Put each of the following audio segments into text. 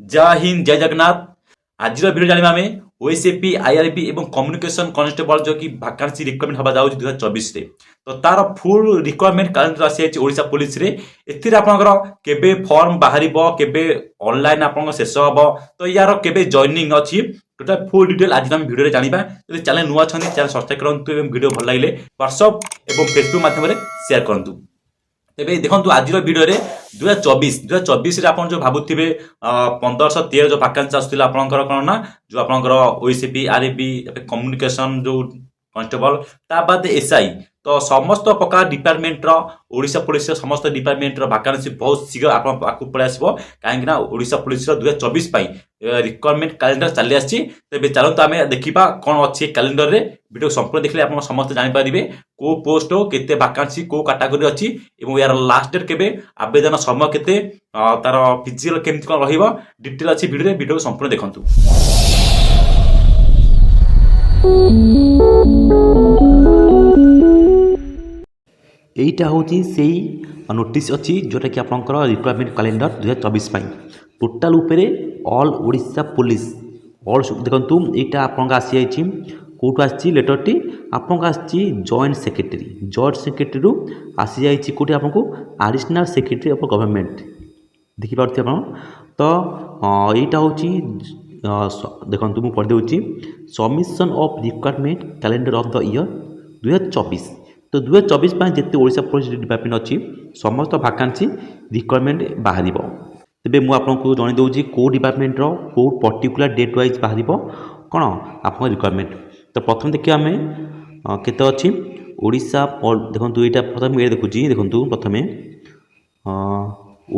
जय हिंद जय जगन्नाथ। आज भिडियो जाना आम ओएसएपी आईआरबी और कम्युनिकेशन कनेस्टेबल जो कि वैकेंसी रिक्वायरमेंट हवा जाऊँ 2024 रे तो तार फुल रिक्वायरमेंट कैलेंडर आसी ओडिशा पुलिस रे एथिरे आपनकर केबे फॉर्म बाहरिबो केबे ऑनलाइन आपन शेष हबो तो यार केबे जॉइनिंग अछि टोटल फुल डिटेल आज हम वीडियो रे जानिबा। यदि चैनल नुआ छथि चैनल सब्सक्राइब करंतु एवं वीडियो भल लागिले व्हाट्सएप एवं फेसबुक माध्यम रे शेयर करंतु। तेरे देखो आज भिडियो 2024 आप जो भावुवे 1513 जो भाकांसी आसूला आपंकर कौन ना जो आपंकर ओएसएपी आरएबी कम्युनिकेशन जो कनेस्टेबल ता बाद एसआई तो समस्त प्रकार डिपार्टमेंट ओडिशा पुलिस समस्त डिपार्टमेंट भाकांसी बहुत शीघ्र आप पड़े आसो कहीं ओडिशा पुलिस 2024 रिक्वायरमेंट कैलेंडर चली आसी। तेज चलते आम देखा कौन अच्छे कैलेंडर रे वीडियो संपूर्ण देखले आप समस्त जानीपारे को पोस्ट केते भाकांसी को कैटेगरी अच्छी यार लास्ट डेट केबे आवेदन समय केते तार फिजिकल केमती कौन रहिबो डिटेल अच्छी वीडियो संपूर्ण देखंतु। এইটা হচ্ছে সেই নোটিস অছি যেটা কি আপনার রিক্রুটমেন্ট ক্যালেন্ডর 2024 টোটাল উপরে অল ওড়িশা পুলিশ অল দেখুন এইটা আপনার আসি যাই কোটু আসছি লেটরটি আপনার আসছি জয়েন্ট সেক্রেটারি আসি যাই কোটি আপনার আডিশনাল সেক্রেটারি অফ গভর্নমেন্ট দেখিপারে আপনার তো এইটা হচ্ছে দেখুন মু পড়ি দেছি submission of recruitment calendar of the year 2024 तो 2024 जिते ओडिशा पुलिस डिपार्टमेंट अच्छी समस्त भाकांसी रिक्वायरमेंट बाहर तेज मुझे आपको जन दूसरी कौ डिपार्टमेंटर कौ पर्टिकुलर डेट वाइज बाहर कौन आप रिक्वायरमेंट। तो प्रथम देखिए आम केते अच्छी ओडिशा देखो यहाँ प्रथम ये देखुची देखो प्रथम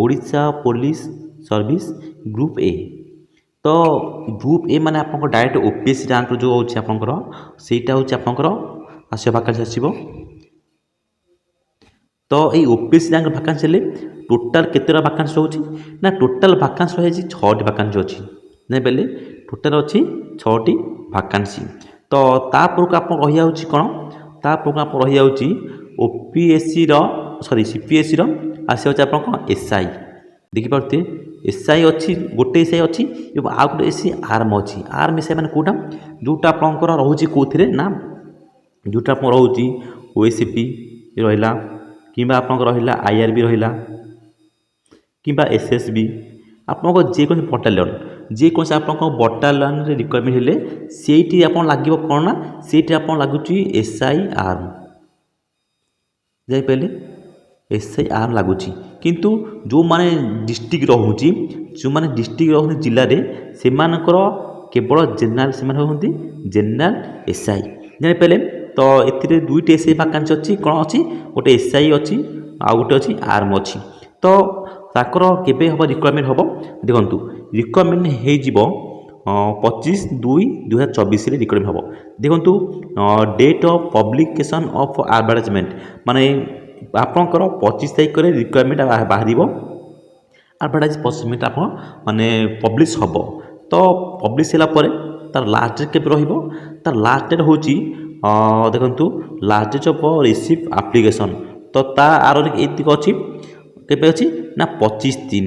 Odisha police service group A तो ग्रुप ए माने आप डायरेक्ट ओपीएससी रैंक जो होची आपनकर सेटा होची आपनकर आसे भाकांसी आसीबो। तो ये ओपीएससी रैंक भाकांसी हेले टोटाल केतेटा भाकांसी रोची ना टोटाल भाकांसी रही 6टी भाकांसी अच्छी नहीं पहले टोटाल अच्छी 6टी भाकांसी। तो तापर आप रही जाऊँगी कौन तापर आप रही जाऊँगी ओपीएससी सॉरी सीपीएससी आसी आप एसआई देखिपे एसआई अच्छी गोटे एसआई अच्छी आ गोटे एसआई आर्म अच्छी आर्म एसआई मैंने कौटा जोटा आपंकर रोचे कौन ना जोटा आप रोचे ओएसएपी रहा कि आपंकर रहा आईआरबी रहा कि एसएसबी आपंक जेको बटालियन जेको आप बटालियन रिक्वायरमेंट हेले सेठी आप लगे कौन ना सेठी आप लगुच एसआई आर्म जापे एसआई आर्म लगुच किंतु जो माने डिस्ट्रिक्ट रोचे जो माने डिस्ट्रिक्ट रोचे जिले में से केवल जेनराल से होती जेनराल एसआई जापे। तो ये दुईटी एसआई भाकांसी अच्छी कौन अच्छी गोटे एसआई अच्छी आ गोटे अच्छी आर्म अच्छी। तो ताकर केबे हम रिक्वायरमेंट हम देखु रिक्वायरमेंट हो 25/2/2024 रिक्वायरमेंट हम देखु date of publication of advertisement माने आपंकर 25 तारीख में रिक्वायरमेंट बाहर एडवर्टाइजमेंट आप माने पब्लिश हम। तो पब्लिश होगा तार लास्ट डेट केबे रहिबो तार लास्ट डेट होची देखु last date of receive application तो आर ये अच्छी केबे अच्छी ना 25/3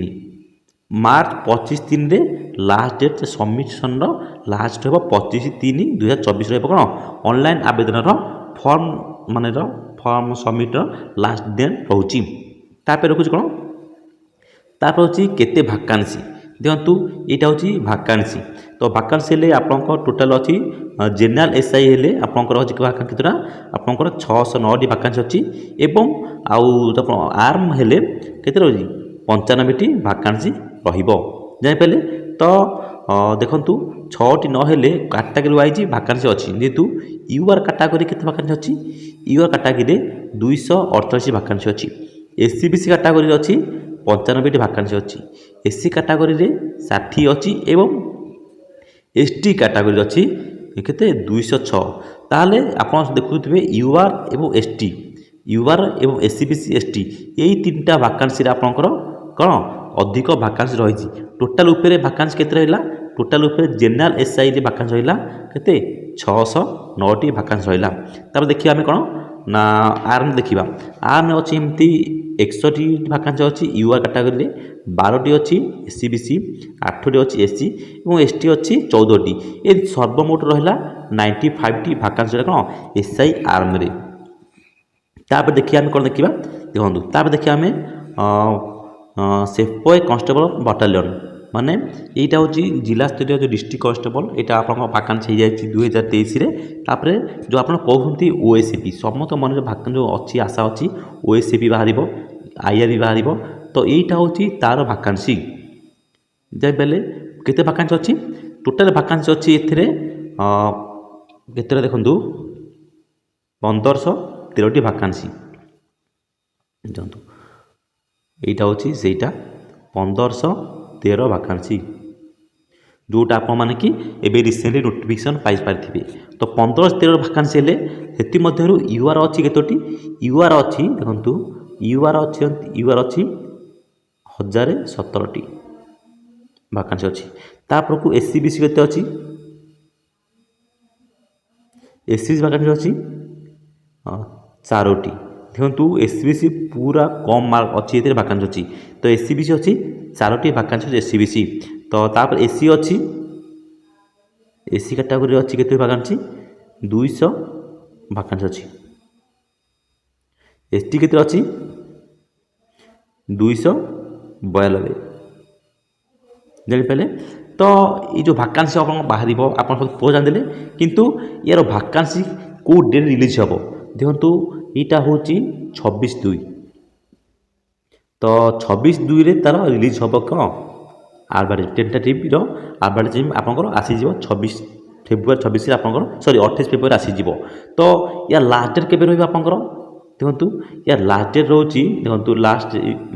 मार्च 25/3 रे लास्ट डेट सबमिशन लास्ट हो 25/3/2024 कौन ऑनलाइन आवेदन फॉर्म मान फॉर्म सबमिट लास्ट डेट रोचे तापर रखुच कौन तापर हूँ केते भाकांसी देखु यहाँ हूँ भाकांसी। तो भाकांसी आपंक टोटाल अच्छी जेनराल एसआई हेले आपंकर केतटा आपंकर 609टी भाकांसी अच्छी एवं आउ आर्म हेले केते रही 95टी भाकांसी रहिबो जापे। तो देखु 6टी नहेले कैटेगरी वाइज भाकांसी अच्छी जेहेतु यूआर कैटेगरी केते भाकांसी अच्छी यूआर कैटेगरी 248 भाकांसी अच्छी एससीबीसी कैटेगरी अच्छी 95टी भाकांसी अच्छी एससी कैटेगरी 60 अच्छी एवं एसटी कैटेगरी अच्छी केते 206 ताले आप देखुवे यूआर एवं एसटी यूआर एवं एससीबीसी एसटी यही 3टा भाकांसी आपंकर कौन अधिक भाकांसी रही टोटाल उपरे भाकांसी केते रहिला टोटाल उपरे जेनराल एसआई भाकांसी रहिला केते 609टी भाकांसी रहिला। तापर देखिए आम कौन ନା ଆର୍ମ ଦେଖିବା। ଆର୍ମ ଅଛି ଏମିତି 61ଟି ଭାକାନ୍ସି ଅଛି ୟୁଆର୍ କାଟାଗୋରୀରେ, 12ଟି ଅଛି ଏସିବିସି, 8ଟି ଅଛି ଏସି ଏବଂ ଏସଟି ଅଛି 14ଟି। ଏ ସର୍ବମୋଟ ରହିଲା 95ଟି ଭାକାନ୍ସି କ'ଣ ଏସ୍ଆଇ ଆର୍ମରେ। ତାପରେ ଦେଖିବା ଆମେ କ'ଣ ଦେଖିବା ଦେଖନ୍ତୁ, ତାପରେ ଦେଖିବା ଆମେ ସେପଏ କନଷ୍ଟେବଲ ବଟାଲିୟନ, ମାନେ এইটা ହେଉଛି ଜିଲ୍ଲାସ୍ତରୀୟ ଯେଉଁ ଡିଷ୍ଟ୍ରିକ୍ଟ କନଷ୍ଟେବଲ, ଏଇଟା ଆପଣଙ୍କ ଭାକାନ୍ସି ହେଇଯାଇଛି 2023ରେ। ତାପରେ ଯେଉଁ ଆପଣ କହୁଛନ୍ତି ଓଏସିପି, ସମସ୍ତ ମନରେ ଯେଉଁ ଅଛି ଆଶା ଅଛି ଓଏସିପି ବାହାରିବ, ଆଇଆର୍ବି ବାହାରିବ। ତ এইଟା ହେଉଛି ତାର ଭାକାନ୍ସି। ଯାଇପାରିଲେ କେତେ ଭାକାନ୍ସି ଅଛି? ଟୋଟାଲ ଭାକାନ୍ସି ଅଛି ଏଥିରେ କେତେଟା ଦେଖନ୍ତୁ 1513ଟି ଭାକାନ୍ସି। ଦେଖନ୍ତୁ এইটা ହେଉଛି ସେଇଟା 1513 ଭାକାନ୍ସି, ଯେଉଁଟା ଆପଣମାନେ କି ଏବେ ରିସେଣ୍ଟଲି ନୋଟିଫିକେସନ୍ ପାଇପାରିଥିବେ। ତ 1513 ଭାକାନ୍ସି ହେଲେ ସେଥିମଧ୍ୟରୁ ୟୁଆର୍ ଅଛି କେତୋଟି? ୟୁଆର୍ ଅଛି ଦେଖନ୍ତୁ, ୟୁଆର୍ ଅଛି 1017ଟି ଭାକାନ୍ସି ଅଛି। ତାପରକୁ ଏସିବିସି କେତେ ଅଛି? ଏସିବିସି ଭାକାନ୍ସି ଅଛି 4ଟି। ଦେଖନ୍ତୁ ଏସିବିସି ପୁରା କମ୍ ମାର୍କ ଅଛି, ଏଥିରେ ଭାକାନ୍ସି ଅଛି। ତ ଏସିବିସି ଅଛି 4ଟି ଭାକାନ୍ସି ଅଛି ଏସିବିସି। ତ ତାପରେ ଏସି ଅଛି, ଏସି କାଟାଗୋରୀରେ ଅଛି କେତେ ଭାକାନ୍ସି? 200 ଭାକାନ୍ସି ଅଛି। ଏସଟି କେତେ ଅଛି? 292। ଜାଣିପାରିଲେ? ତ এই ଯେଉଁ ଭାକାନ୍ସି ଆପଣଙ୍କ ବାହାରିବ ଆପଣ ସବୁ ପୁଅ ଜାଣିଦେଲେ, କିନ୍ତୁ ଏହାର ଭାକାନ୍ସି କେଉଁ ଡେଟ୍ ରିଲିଜ୍ ହେବ ଦେଖନ୍ତୁ, ଏଇଟା ହେଉଛି 26/2। ତ 26/2ରେ ତାର ରିଲିଜ୍ ହେବ କ'ଣ ଆଡ଼ଭାର୍ଟାଇଜ୍, ଟେଣ୍ଟାଟିଭ୍ର ଆଡ଼ଭାର୍ଟାଇଜ୍ ଆପଣଙ୍କର ଆସିଯିବ 26 ଫେବୃଆରୀ 26ରେ ଆପଣଙ୍କର 28 ଫେବୃଆରୀ ଆସିଯିବ। ତ ୟା ଲାଷ୍ଟ ଡେଟ୍ କେବେ ରହିବ ଆପଣଙ୍କର? ଦେଖନ୍ତୁ ୟା ଲାଷ୍ଟ ଡେଟ୍ ରହୁଛି, ଦେଖନ୍ତୁ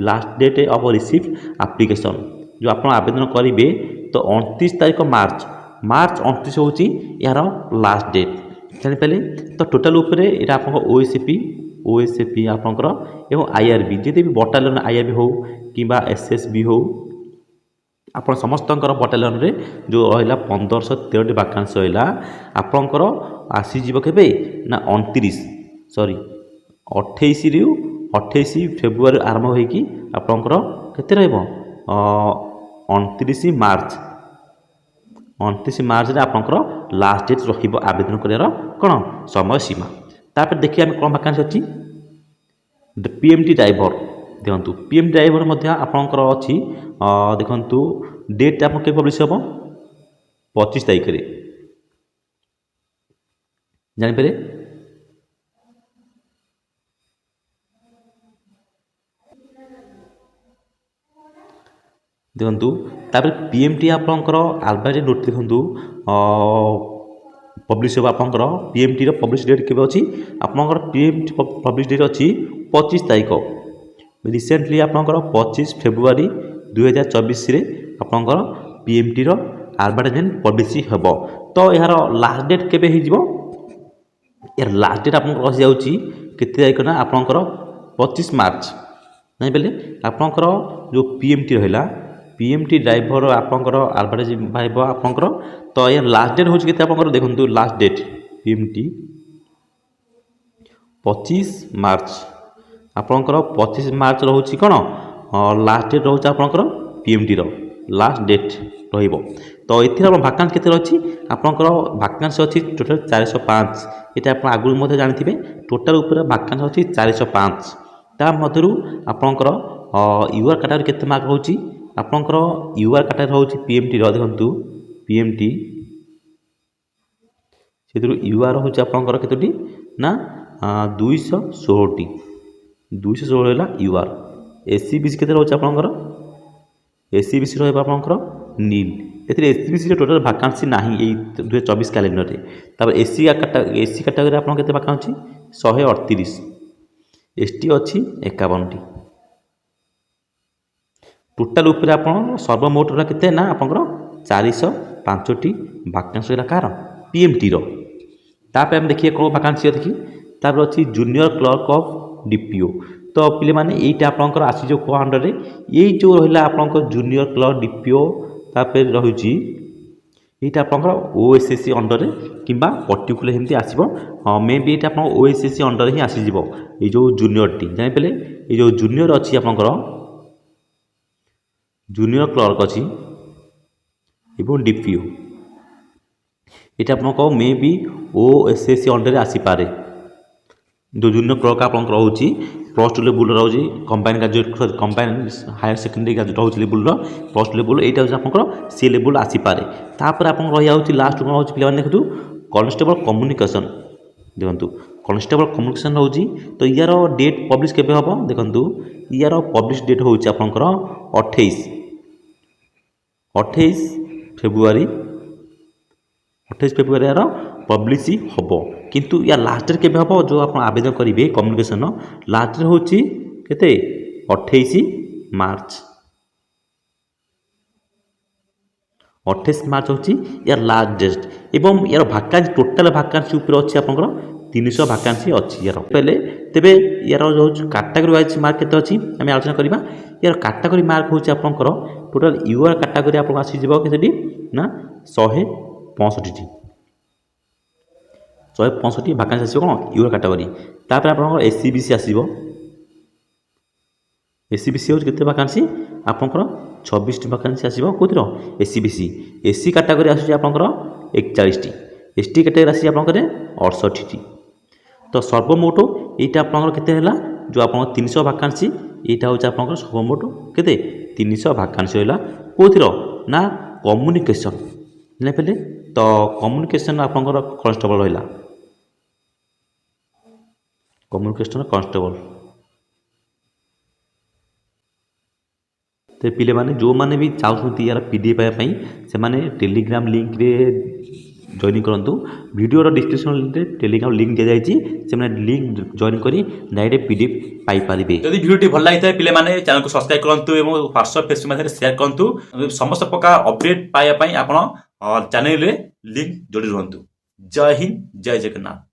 last date of receive application, ଯେଉଁ ଆପଣ ଆବେଦନ କରିବେ ତ 29 ତାରିଖ ମାର୍ଚ୍ଚ 29 ହେଉଛି ଏହାର ଲାଷ୍ଟ ଡେଟ୍। ଜାଣିପାରିଲେ? ତ ଟୋଟାଲ ଉପରେ ଏଇଟା ଆପଣଙ୍କ ଓଏସିପି ଆପଣଙ୍କର ଏବଂ ଆଇଆର୍ବି, ଯଦି ବି ବଟାଲିୟନ ଆଇଆର୍ବି ହେଉ କିମ୍ବା ଏସ୍ଏସ୍ବି ହେଉ, ଆପଣ ସମସ୍ତଙ୍କର ବଟାଲିୟନରେ ଯେଉଁ ରହିଲା 1513ଟି ଭାକାନ୍ସି ରହିଲା ଆପଣଙ୍କର ଆସିଯିବ କେବେ ନା 28 ଫେବୃଆରୀ ଆରମ୍ଭ ହୋଇକି ଆପଣଙ୍କର କେତେ ରହିବ 29 ମାର୍ଚ୍ଚରେ ଆପଣଙ୍କର ଲାଷ୍ଟ ଡେଟ୍ ରହିବ ଆବେଦନ କରିବାର କ'ଣ ସମୟସୀମା। ତାପରେ ଦେଖିବା ଆମେ କ'ଣ ଭାକାନ୍ସି ଅଛି। ପିଏମ୍ଟି ଡ୍ରାଇଭର, ଦେଖନ୍ତୁ ପିଏମ୍ଟି ଡ୍ରାଇଭର ମଧ୍ୟ ଆପଣଙ୍କର ଅଛି। ଦେଖନ୍ତୁ ଡେଟ୍ ଆପଣ କେବେ ପବ୍ଲିଶ ହେବ? 25 ତାରିଖରେ। ଜାଣିପାରିଲେ? ଦେଖନ୍ତୁ ତାପରେ ପିଏମ୍ଟି ଆପଣଙ୍କର ଆଲବାରୀ ନୋଟ୍ ଦେଖନ୍ତୁ ପବ୍ଲିଶ ହେବ ଆପଣଙ୍କର। ପିଏମ୍ଟିର ପବ୍ଲିଶ ଡେଟ୍ କେବେ ଅଛି? ଆପଣଙ୍କର ପିଏମ୍ଟି ପବ୍ଲିଶ ଡେଟ୍ ଅଛି 25 ତାରିଖ। ରିସେଣ୍ଟଲି ଆପଣଙ୍କର 25 ଫେବୃଆରୀ 2024ରେ ଆପଣଙ୍କର ପିଏମ୍ଟିର ଆଡ଼ଭାର୍ଟାଇଜମେଣ୍ଟ ପବ୍ଲିଶ ହେବ। ତ ଏହାର ଲାଷ୍ଟ ଡେଟ୍ କେବେ ହେଇଯିବ? ଏହାର ଲାଷ୍ଟ ଡେଟ୍ ଆପଣଙ୍କର ରହିଯାଉଛି କେତେ ତାରିଖ ନା ଆପଣଙ୍କର 25 ମାର୍ଚ୍ଚ। ଜାଣିପାରିଲେ? ଆପଣଙ୍କର ଯେଉଁ ପିଏମ୍ଟି ରହିଲା, ପିଏମ୍ଟି ଡ୍ରାଇଭର ଆପଣଙ୍କର ଆଡ଼ଭାର୍ଟାଇଜ ବାହାରିବ ଆପଣଙ୍କର। ତ ଏହାର ଲାଷ୍ଟ ଡେଟ୍ ହେଉଛି କେତେ ଆପଣଙ୍କର? ଦେଖନ୍ତୁ ଲାଷ୍ଟ ଡେଟ୍ ପିଏମ୍ଟି 25 ମାର୍ଚ୍ଚ। ଆପଣଙ୍କର 25 ମାର୍ଚ୍ଚ ରହୁଛି କ'ଣ ଲାଷ୍ଟ ଡେଟ୍ ରହୁଛି ଆପଣଙ୍କର ପିଏମ୍ଟିର ଲାଷ୍ଟ ଡେଟ୍ ରହିବ। ତ ଏଥିରେ ଆପଣ ଭାକାନ୍ସି କେତେ ରହିଛି? ଆପଣଙ୍କର ଭାକାନ୍ସି ଅଛି ଟୋଟାଲ 405। ଏଇଟା ଆପଣ ଆଗରୁ ମଧ୍ୟ ଜାଣିଥିବେ। ଟୋଟାଲ ଉପରେ ଭାକାନ୍ସି ଅଛି 405। ତା ମଧ୍ୟରୁ ଆପଣଙ୍କର ୟୁଆର୍ କାଟାଗୋରୀ କେତେ ମାର୍କ ରହୁଛି? ଆପଣଙ୍କର ୟୁଆର୍ କାଟାଗୋରୀ ରହୁଛି ପିଏମ୍ଟିର, ଦେଖନ୍ତୁ ପିଏମ୍ଟି ସେଥିରୁ ୟୁଆର୍ ହେଉଛି ଆପଣଙ୍କର କେତୋଟି ନା 216ଟି। 216 ହେଲା ୟୁଆର୍। ଏସିବିସି କେତେ ରହୁଛି ଆପଣଙ୍କର? ଏସିବିସି ରହିବ ଆପଣଙ୍କର ନିଲ୍। ଏଥିରେ ଏସିବିସିରେ ଟୋଟାଲ ଭାକାନ୍ସି ନାହିଁ ଏଇ 2024 କ୍ୟାଲେଣ୍ଡରରେ। ତାପରେ ଏସି କାଟାଗୋରୀରେ ଆପଣ କେତେ ଭାକାନ୍ସି? 138। ଏସଟି ଅଛି 51ଟି। ଟୋଟାଲ ଉପରେ ଆପଣ ସର୍ବମୋଟ କେତେ ନା ଆପଣଙ୍କର 405ଟି ଭାକାନ୍ସି ହେଲା କାହାର? ପିଏମ୍ଟିର। ତାପରେ ଆମେ ଦେଖିବା କେଉଁ ଭାକାନ୍ସି ଦେଖି। ତାପରେ ଅଛି ଜୁନିୟର କ୍ଲର୍କ ଅଫ୍ ଡିପିଓ। ତ ପିଲାମାନେ এইটা ଆପଣଙ୍କର ଆସିଯିବ କେଉଁ ଅଣ୍ଡରରେ? ଏଇ ଯେଉଁ ରହିଲା ଆପଣଙ୍କର ଜୁନିୟର କ୍ଲର୍କ ଡିପିଓ, ତାପରେ ରହୁଛି এইটা আপনার ওএসএসসি অন্ডরে কিংবা পর্টিকুলার এমতি আসব মে বি এটা আপনার ওএসএসসি অন্ডরে হি আসিযোগ এই যে জুনিয়রটি জানিপারে এই যে জুনিয়র অছি আপনার জুনিয়র ক্লর্ক অছি এবং ডিপিও এটা আপনার মে বি ওএসএসসি অন্ডরে আসিপারে जो जूनियर क्लर्क आप रोचे प्लस टू लेवल रोचे combine graduate combine higher secondary graduate रोचे लेवल प्लस टू लेवल यहाँ हूँ आपंकर सी लेवल आसीपे तापर आप रही लास्ट कौन रोचे पे देखो कन्स्टेबल कम्युनिकेशन देखो कन्स्टेबल कम्युनिकेशन रोचे तो यार डेट पब्लिश केबे हम देखो यार पब्लिश डेट हूँ आपंकर 28 फेब्रुआरी यार पब्लिश हम किंतु या लास्ट के हम जो आप आवेदन करेंगे कम्युनिकेशन लास्ट हूँ के 28 मार्च 28 मार्च हूँ यार लास्ट डेट एवं यार भाकान्सी टोटाल भाकान्सी अच्छी आप 300 भाकान्सी अच्छी यार पहले तेरे यार जो कैटेगरी वाइज मार्क के अच्छी आम आलोचना करवा यार कैटेगरी मार्क हूँ आपंकर टोटाल यूआर कैटेगरी आप आसीज के ना 165 165 भाकान्सी आसो कौन यूआर कैटेगरी तापर आप एससीबीसी आसो एससीबीसी हूँ के भाकान्सी आपंकर 26 भाकान्सी आसो कौन एससीबीसी एससी कैटेगरी आसूँ आपंकर 41 एसटी कैटेगरी आसी आपंकर 68 तो सर्वमोट यहाँ आपंकर केते जो आप 300 भाकान्सी यहाँ हूँ आपंकर सर्वमोट के 300 भाकान्सी रहा कौन ना कम्युनिकेशन जाने तो कम्युनिकेशन आपंकर कन्स्टेबल रहा कम्युनिकेशन कन्स्टेबल तो पिले माने जो माने भी चाहते यार पीडीएफ पाइबा से माने टेलीग्राम लिंक रे जॉइन करंतु वीडियो डिस्क्रिप्शन रे टेलीग्राम लिंक दिया जायछि से माने लिंक जॉइन करी डायरेक्ट पीडीएफ पाई पारिबे यदि वीडियोटी भल लगी था पिले माने चैनल को सब्सक्राइब करंतु एवं व्हाट्सएप फेसबुक माध्यम शेयर करंतु समस्त प्रकार अपडेट पाइबा पई आपण चैनल रे लिंक जोड़ी रहंतु जय हिंद जय जगन्नाथ।